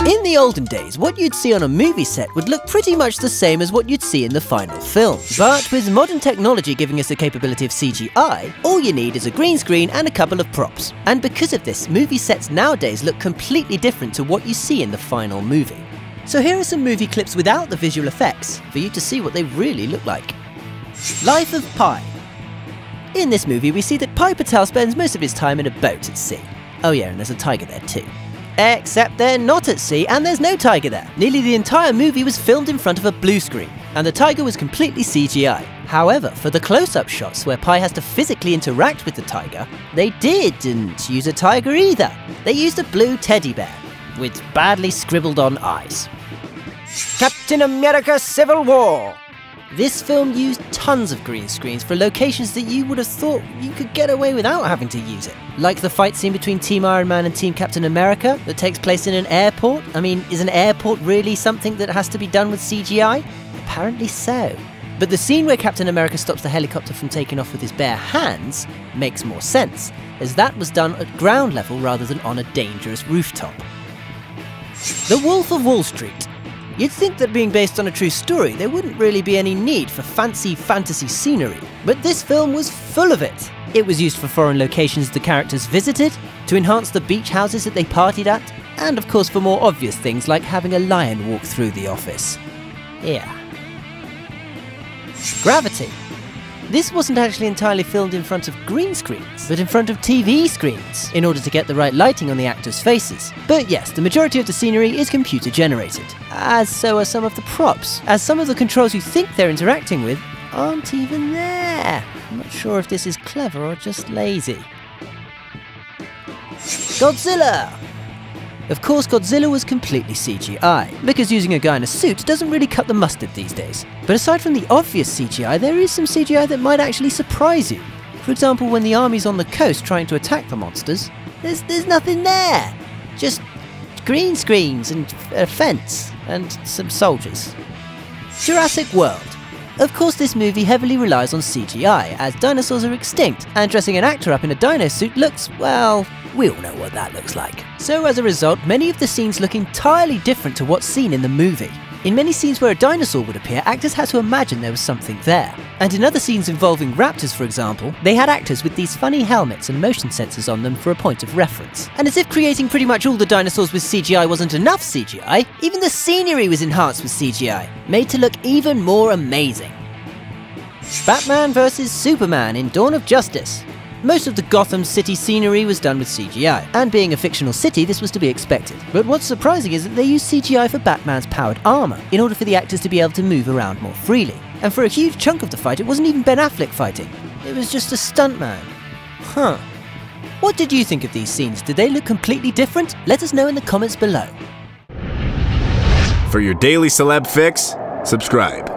In the olden days, what you'd see on a movie set would look pretty much the same as what you'd see in the final film. But with modern technology giving us the capability of CGI, all you need is a green screen and a couple of props. And because of this, movie sets nowadays look completely different to what you see in the final movie. So here are some movie clips without the visual effects, for you to see what they really look like. Life of Pi. In this movie, we see that Pi Patel spends most of his time in a boat at sea. Oh yeah, and there's a tiger there too. Except they're not at sea and there's no tiger there. Nearly the entire movie was filmed in front of a blue screen, and the tiger was completely CGI. However, for the close-up shots where Pi has to physically interact with the tiger, they didn't use a tiger either. They used a blue teddy bear, with badly scribbled on eyes. Captain America Civil War. This film used tons of green screens for locations that you would have thought you could get away without having to use it. Like the fight scene between Team Iron Man and Team Captain America that takes place in an airport. I mean, is an airport really something that has to be done with CGI? Apparently so. But the scene where Captain America stops the helicopter from taking off with his bare hands makes more sense, as that was done at ground level rather than on a dangerous rooftop. The Wolf of Wall Street. You'd think that being based on a true story, there wouldn't really be any need for fancy fantasy scenery, but this film was full of it. It was used for foreign locations the characters visited, to enhance the beach houses that they partied at, and of course for more obvious things like having a lion walk through the office. Yeah. Gravity. This wasn't actually entirely filmed in front of green screens, but in front of TV screens, in order to get the right lighting on the actors' faces. But yes, the majority of the scenery is computer generated, as so are some of the props, as some of the controls you think they're interacting with aren't even there. I'm not sure if this is clever or just lazy. Godzilla! Of course, Godzilla was completely CGI, because using a guy in a suit doesn't really cut the mustard these days. But aside from the obvious CGI, there is some CGI that might actually surprise you. For example, when the army's on the coast trying to attack the monsters, there's nothing there. Just green screens and a fence and some soldiers. Jurassic World. Of course, this movie heavily relies on CGI, as dinosaurs are extinct, and dressing an actor up in a dino suit looks, well, we all know what that looks like. So as a result, many of the scenes look entirely different to what's seen in the movie. In many scenes where a dinosaur would appear, actors had to imagine there was something there. And in other scenes involving raptors, for example, they had actors with these funny helmets and motion sensors on them for a point of reference. And as if creating pretty much all the dinosaurs with CGI wasn't enough CGI, even the scenery was enhanced with CGI, made to look even more amazing. Batman vs Superman in Dawn of Justice. Most of the Gotham City scenery was done with CGI, and being a fictional city, this was to be expected. But what's surprising is that they used CGI for Batman's powered armor, in order for the actors to be able to move around more freely. And for a huge chunk of the fight, it wasn't even Ben Affleck fighting. It was just a stuntman. Huh. What did you think of these scenes? Did they look completely different? Let us know in the comments below. For your daily celeb fix, subscribe.